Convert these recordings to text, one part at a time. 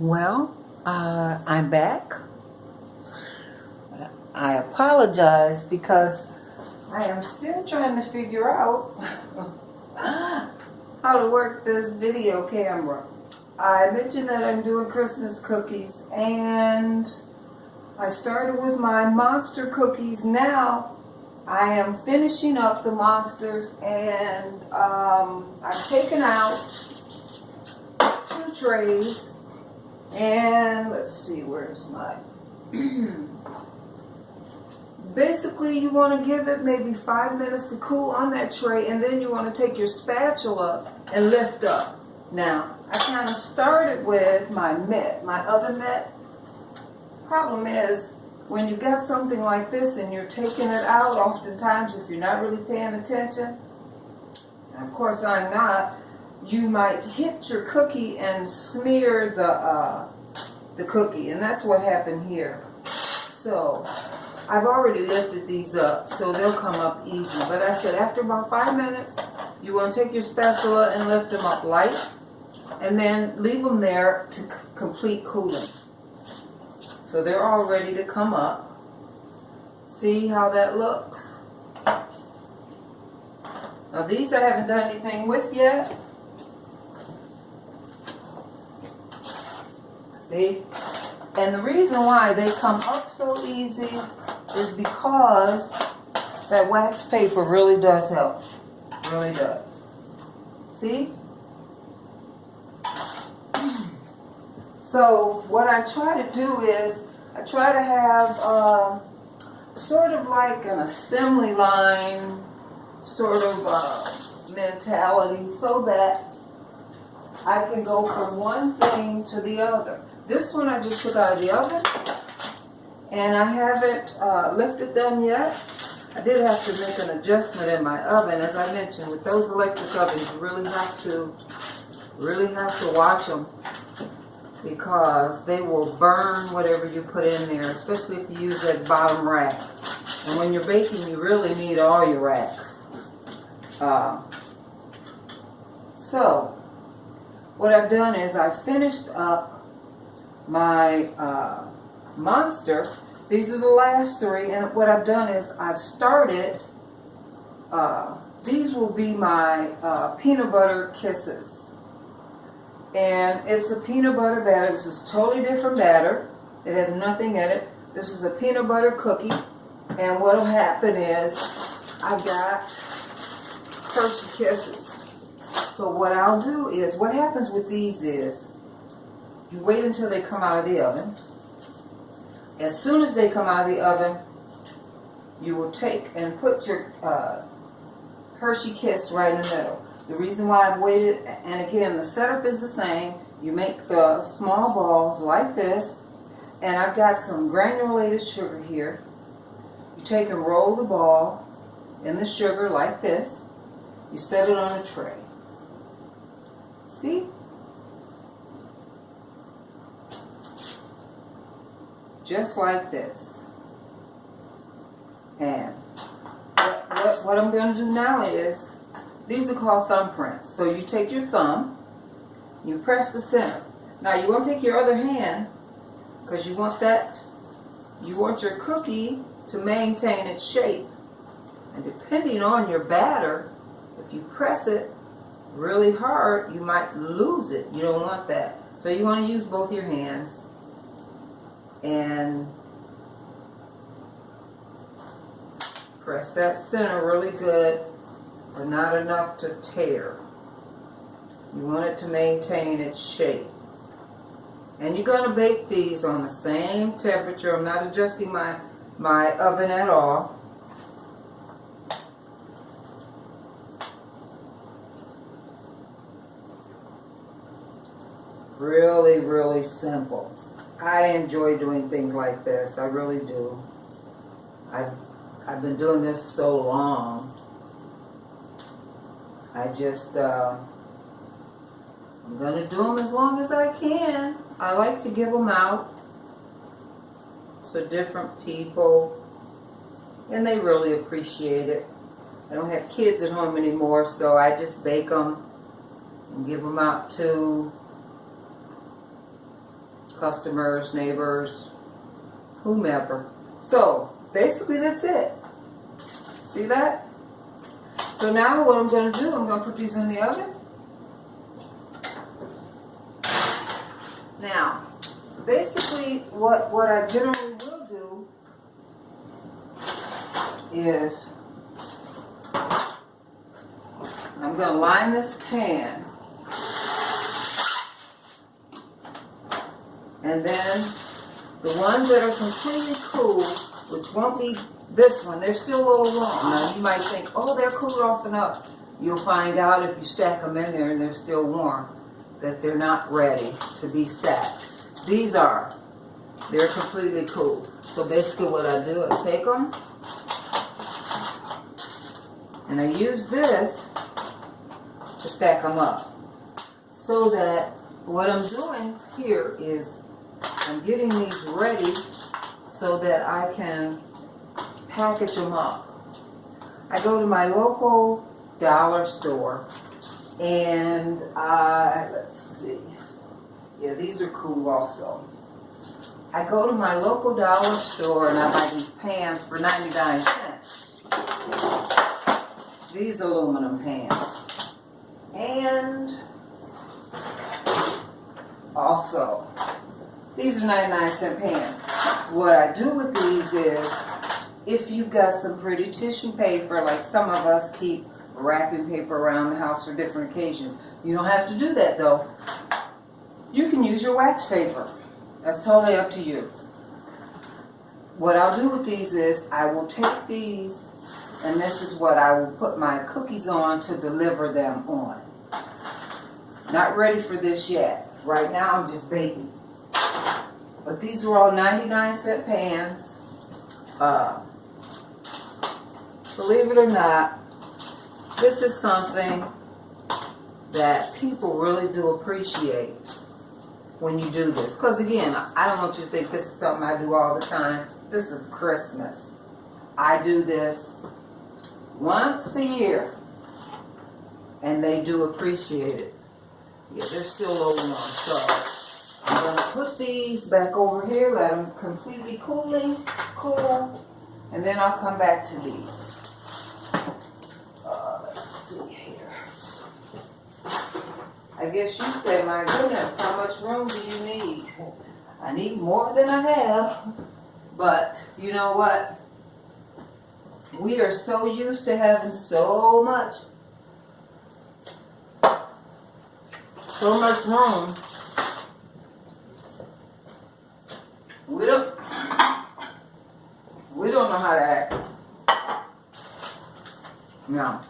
Well, I'm back. I apologize because I am still trying to figure out how to work this video camera. I mentioned that I'm doing Christmas cookies, and I started with my monster cookies. Now I am finishing up the monsters, and I've taken out 2 trays. And let's see, where's my... Basically, you want to give it maybe 5 minutes to cool on that tray, and then you want to take your spatula and lift up. Now, I kind of started with my mitt, my oven mitt. Problem is, when you got something like this and you're taking it out, oftentimes if you're not really paying attention, and of course I'm not, you might hit your cookie and smear the cookie, and that's what happened here. So I've already lifted these up, so they'll come up easy. But I said after about 5 minutes, you want to take your spatula and lift them up light, and then leave them there to complete cooling. So they're all ready to come up. See how that looks? Now these I haven't done anything with yet. See? And the reason why they come up so easy is because that wax paper really does help. Really does. See? So what I try to do is I try to have sort of like an assembly line sort of mentality, so that I can go from one thing to the other. This one I just took out of the oven, and I haven't lifted them yet. I did have to make an adjustment in my oven. As I mentioned, with those electric ovens, you really have to watch them, because they will burn whatever you put in there, especially if you use that bottom rack. And when you're baking, you really need all your racks. So what I've done is I've finished up my monster. These are the last 3, and what I've done is I've started, these will be my peanut butter kisses. And it's a peanut butter batter. This is totally different batter. It has nothing in it. This is a peanut butter cookie. And what will happen is I've got Hershey Kisses. So what I'll do is, what happens with these is, you wait until they come out of the oven. As soon as they come out of the oven, you will take and put your Hershey Kiss right in the middle. The reason why I've waited, and again, the setup is the same. You make the small balls like this, and I've got some granulated sugar here. You take and roll the ball in the sugar like this. You set it on a tray. See? Just like this. And what I'm going to do now is, these are called thumbprints. So you take your thumb, you press the center. Now you want to take your other hand, because you want your cookie to maintain its shape. And depending on your batter, if you press it really hard, you might lose it. You don't want that. So you want to use both your hands and press that center really good, but not enough to tear. You want it to maintain its shape. And you're going to bake these on the same temperature. I'm not adjusting my oven at all. Really, really simple. I enjoy doing things like this. I really do. I've been doing this so long. I just, I'm going to do them as long as I can. I like to give them out to different people, and they really appreciate it. I don't have kids at home anymore, so I just bake them and give them out to customers, neighbors, whomever. So basically that's it. See that? So now what I'm going to do, I'm going to put these in the oven. Now, basically what I generally will do is I'm going to line this pan, and then the ones that are completely cool, which won't be this one, they're still a little warm. Now you might think, oh, they're cooled off enough. You'll find out if you stack them in there and they're still warm, that they're not ready to be stacked. These are. They're completely cool. So basically what I do, I take them and I use this to stack them up. So that what I'm doing here is I'm getting these ready so that I can package them up. I go to my local dollar store and let's see. Yeah, these are cool also. I go to my local dollar store and I buy these pans for 99 cents. These aluminum pans. And also, these are 99-cent pans. What I do with these is, if you've got some pretty tissue paper, like some of us keep wrapping paper around the house for different occasions. You don't have to do that though. You can use your wax paper. That's totally up to you. What I'll do with these is, I will take these, and this is what I will put my cookies on to deliver them on. Not ready for this yet. Right now I'm just baking. But these are all 99-cent pans. Believe it or not, this is something that people really do appreciate when you do this. Because again, I don't want you to think this is something I do all the time. This is Christmas. I do this once a year. And they do appreciate it. Yeah, they're still low warm. So I'm going to put these back over here, let them completely cool. And then I'll come back to these. Let's see here. I guess you say, my goodness, how much room do you need? I need more than I have. But you know what? We are so used to having so much room. We don't know how to act. Now,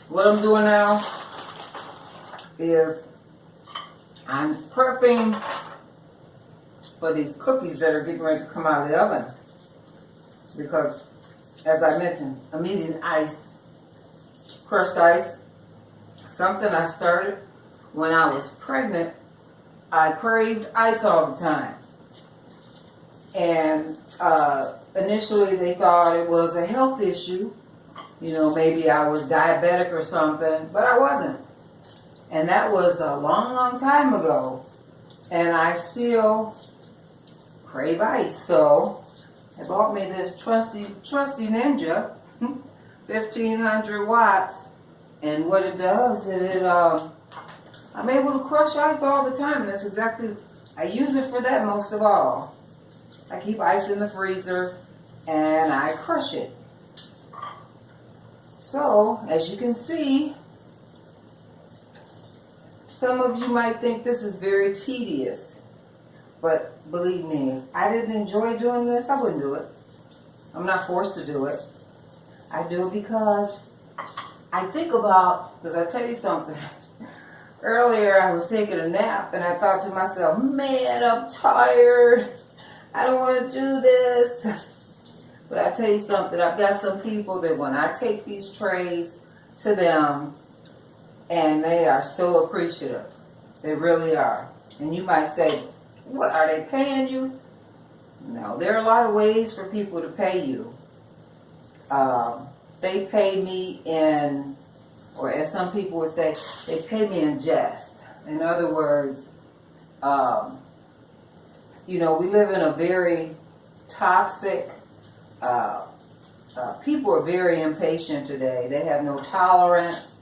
what I'm doing now is I'm prepping for these cookies that are getting ready to come out of the oven. Because, as I mentioned, I'm eating ice, crushed ice. Something I started when I was pregnant. I craved ice all the time. And initially they thought it was a health issue. You know, maybe I was diabetic or something, but I wasn't. And that was a long, long time ago. And I still crave ice. So I bought me this trusty Ninja, 1500 watts. And what it does is I'm able to crush ice all the time. And that's exactly, I use it for that most of all. I keep ice in the freezer and I crush it. So, as you can see, some of you might think this is very tedious. But believe me, if I didn't enjoy doing this, I wouldn't do it. I'm not forced to do it. I do it because I think about, because I tell you something. Earlier I was taking a nap and I thought to myself, man, I'm tired. I don't want to do this. But I tell you something, I've got some people that when I take these trays to them, and they are so appreciative. They really are. And you might say, what, are they paying you? No, there are a lot of ways for people to pay you. They pay me in, or as some people would say, they pay me in jest. In other words, you know, we live in a very toxic, people are very impatient today. They have no tolerance.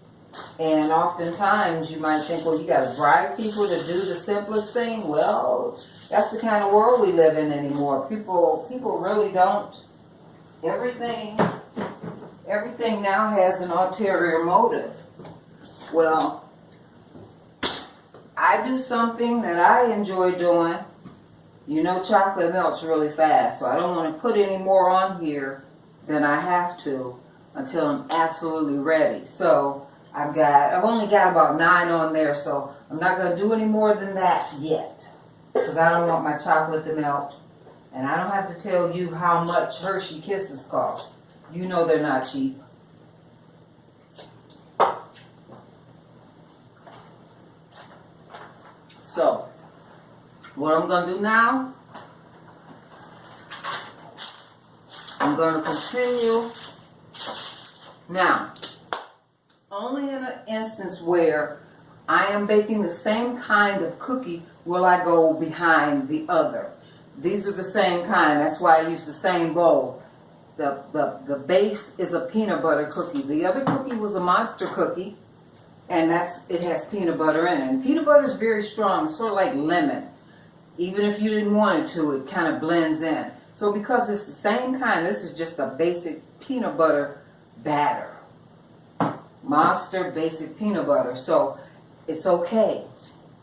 And oftentimes you might think, well, you got to bribe people to do the simplest thing. Well, that's the kind of world we live in anymore. People really don't. Everything now has an ulterior motive. Well, I do something that I enjoy doing. You know, chocolate melts really fast, so I don't want to put any more on here than I have to until I'm absolutely ready. So I've only got about 9 on there, so I'm not going to do any more than that yet, because I don't want my chocolate to melt. And I don't have to tell you how much Hershey Kisses cost. You know they're not cheap. So, what I'm going to do now, I'm going to continue. Now, only in an instance where I am baking the same kind of cookie will I go behind the other. These are the same kind. That's why I use the same bowl. The base is a peanut butter cookie. The other cookie was a monster cookie, and it has peanut butter in it. And peanut butter is very strong, sort of like lemon. Even if you didn't want it to, it kind of blends in. So because it's the same kind, this is just a basic peanut butter batter. Monster basic peanut butter. So it's okay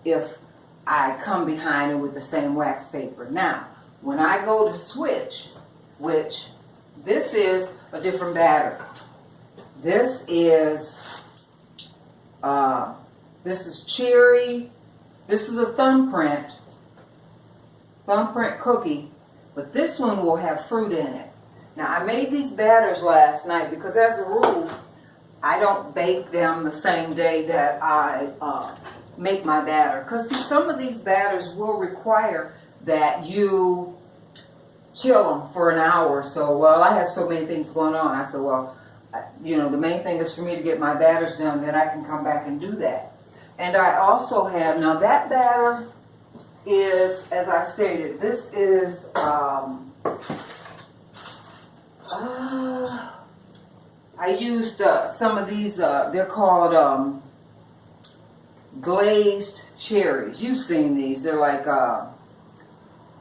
if I come behind it with the same wax paper. Now, when I go to switch, which this is a different batter. This is cherry. This is a thumbprint cookie, but this one will have fruit in it. Now, I made these batters last night because, as a rule, I don't bake them the same day that I make my batter. Because, see, some of these batters will require that you chill them for an hour. So, well, I have so many things going on. I said, well, you know, the main thing is for me to get my batters done, then I can come back and do that. And I also have, now that batter is, as I stated, this is, I used some of these, they're called glazed cherries. You've seen these. They're like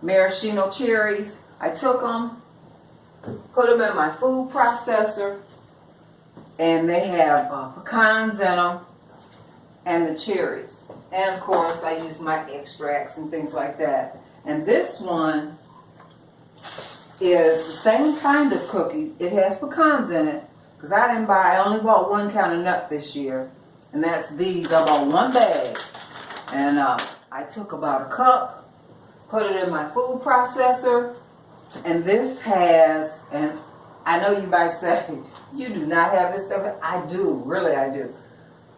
maraschino cherries. I took them, put them in my food processor, and they have pecans in them and the cherries. And of course, I use my extracts and things like that. And this one is the same kind of cookie. It has pecans in it. Because I only bought one kind of nut this year. And that's these. I bought one bag. And I took about a cup, put it in my food processor. And this has, and I know you might say, you do not have this stuff. I do. Really, I do.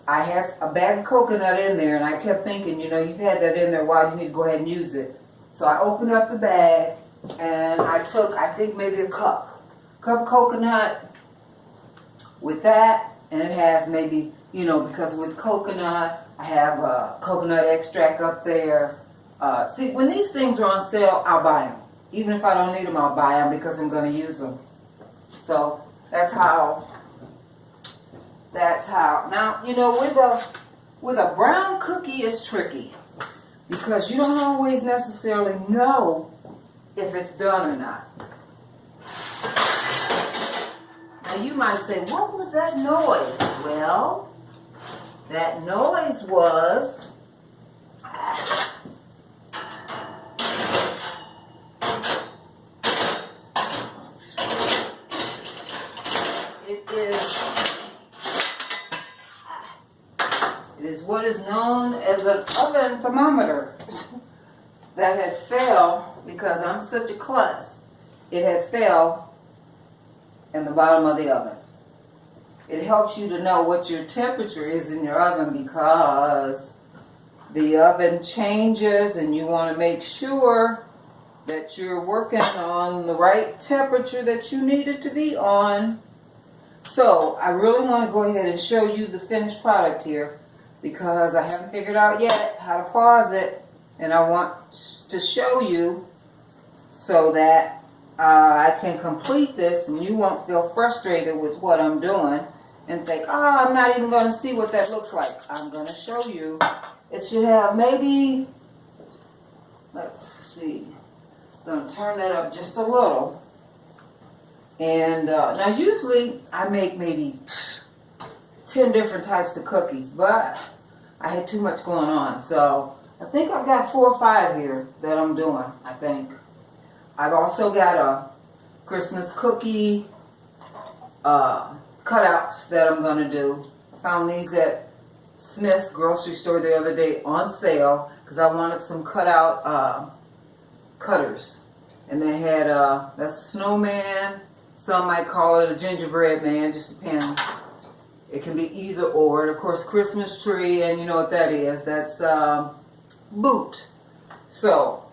I had a bag of coconut in there, and I kept thinking, you know, you've had that in there, why do you need to go ahead and use it? So I opened up the bag, and I took, I think, maybe a cup of coconut with that, and it has maybe, you know, because with coconut, I have coconut extract up there. See, when these things are on sale, I'll buy them. Even if I don't need them, I'll buy them because I'm going to use them. So that's how. Now, you know, with a brown cookie, it's tricky because you don't always necessarily know if it's done or not. Now, you might say, what was that noise? Well, that noise was It is what is known as an oven thermometer that had fell because I'm such a klutz. It had fell in the bottom of the oven. It helps you to know what your temperature is in your oven because the oven changes and you want to make sure that you're working on the right temperature that you need it to be on. So I really want to go ahead and show you the finished product here because I haven't figured out yet how to pause it, and I want to show you so that I can complete this and you won't feel frustrated with what I'm doing and think, oh, I'm not even going to see what that looks like. I'm going to show you. It should have maybe, let's see, I'm going to turn that up just a little. And now usually I make maybe 10 different types of cookies, but I had too much going on. So I think I've got 4 or 5 here that I'm doing, I think. I've also got a Christmas cookie cutouts that I'm going to do. I found these at Smith's grocery store the other day on sale because I wanted some cutout cutters. And they had that's a snowman. Some might call it a gingerbread man, just depends. It can be either or. And of course, Christmas tree, and you know what that is. That's boot. So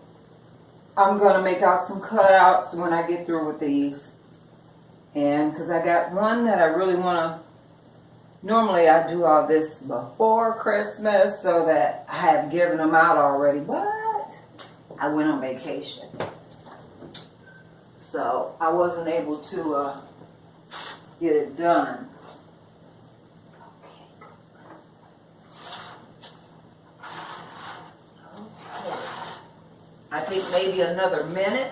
I'm going to make out some cutouts when I get through with these. And because I got one that I really want to, normally I do all this before Christmas so that I have given them out already, but I went on vacation. So I wasn't able to get it done. I think maybe another minute,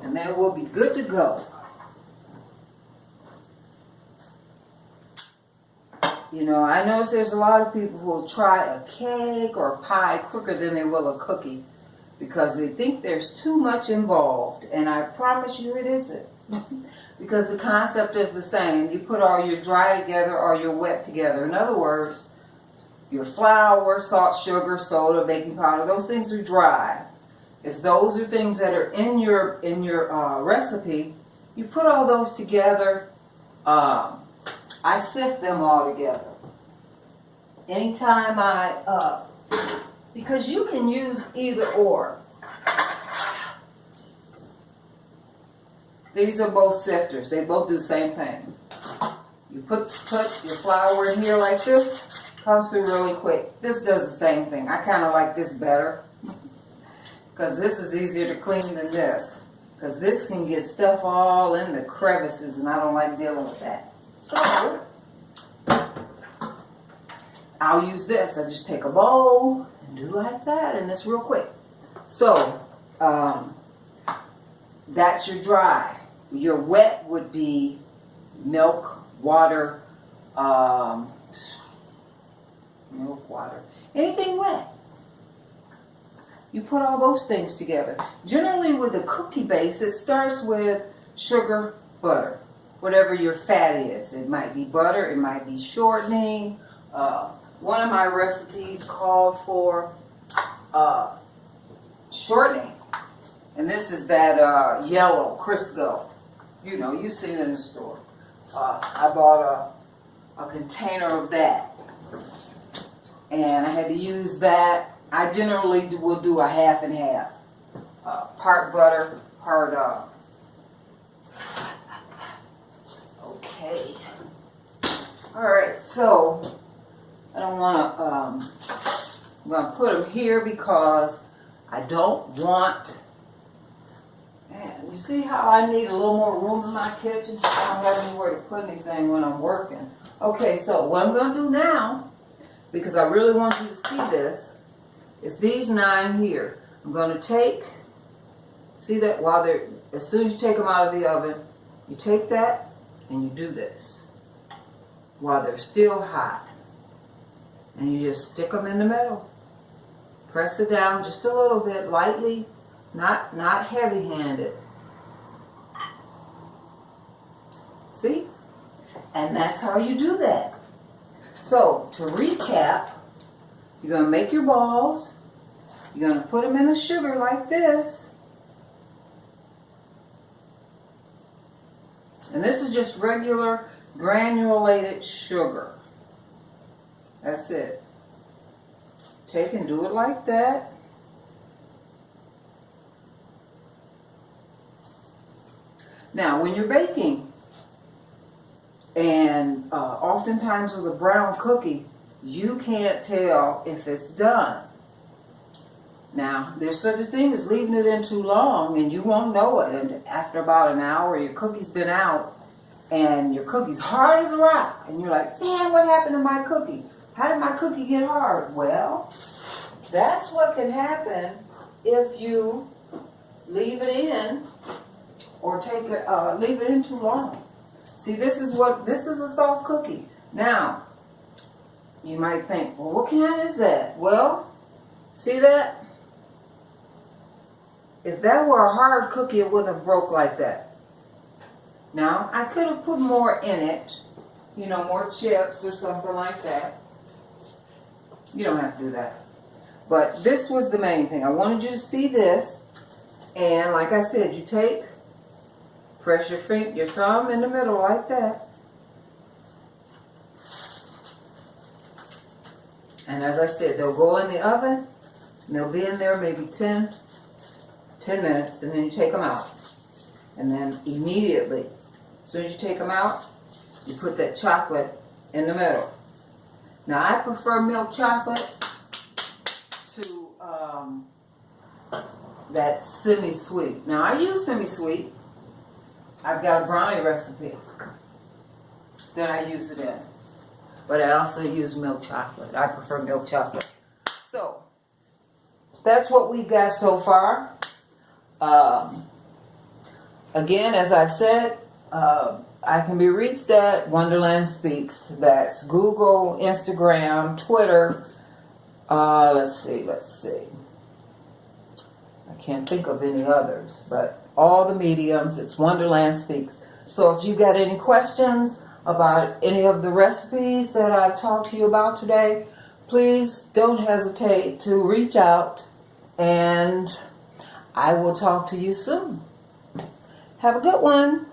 and then we'll be good to go. You know, I notice there's a lot of people who will try a cake or a pie quicker than they will a cookie because they think there's too much involved, and I promise you it isn't. Because the concept is the same. You put all your dry together or your wet together. In other words, your flour, salt, sugar, soda, baking powder, those things are dry. If those are things that are in your recipe, you put all those together. I sift them all together. Anytime because you can use either or. These are both sifters. They both do the same thing. You put your flour in here like this. Comes through really quick. This does the same thing. I kind of like this better because this is easier to clean than this because this can get stuff all in the crevices and I don't like dealing with that. So I'll use this. I just take a bowl and do like that and it's real quick. So that's your dry. Your wet would be milk, water, anything wet. You put all those things together. Generally with a cookie base, it starts with sugar, butter, whatever your fat is. It might be butter, it might be shortening. One of my recipes called for shortening. And this is that yellow Crisco. You know, you've seen it in the store. I bought a container of that. And I had to use that. I generally will do a half and half. Part butter, part okay. Alright, so I don't want to, I'm going to put them here because I don't want, man, you see how I need a little more room in my kitchen? I don't have anywhere to put anything when I'm working. Okay, so what I'm going to do now, because I really want you to see this, is these 9 here. I'm going to take, see that while they're, as soon as you take them out of the oven, you take that and you do this while they're still hot. And you just stick them in the middle. Press it down just a little bit, lightly, not heavy-handed. See? And that's how you do that. So, to recap, you're going to make your balls. You're going to put them in the sugar like this. And this is just regular granulated sugar. That's it. Take and do it like that. Now, when you're baking, and oftentimes with a brown cookie, you can't tell if it's done. Now, there's such a thing as leaving it in too long and you won't know it. And after about an hour, your cookie's been out and your cookie's hard as a rock. And you're like, man, what happened to my cookie? How did my cookie get hard? Well, that's what can happen if you leave it in or leave it in too long. See, this is a soft cookie. Now, you might think, well, what kind is that? Well, see that? If that were a hard cookie, it wouldn't have broke like that. Now, I could have put more in it, more chips or something like that. You don't have to do that. But this was the main thing. I wanted you to see this. And like I said, you press your thumb in the middle like that. And as I said, they'll go in the oven. And they'll be in there maybe 10 minutes. And then you take them out. And then immediately, as soon as you take them out, you put that chocolate in the middle. Now, I prefer milk chocolate to that semi-sweet. Now, I use semi-sweet. I've got a brownie recipe that I use it in. But I also use milk chocolate. I prefer milk chocolate. So, that's what we got so far. Again, as I've said, I can be reached at Wonderland Speaks. That's Google, Instagram, Twitter. Let's see. I can't think of any others, but all the mediums, it's Wonderland Speaks. So if you got any questions about any of the recipes that I've talked to you about today, please don't hesitate to reach out, and I will talk to you soon. Have a good one.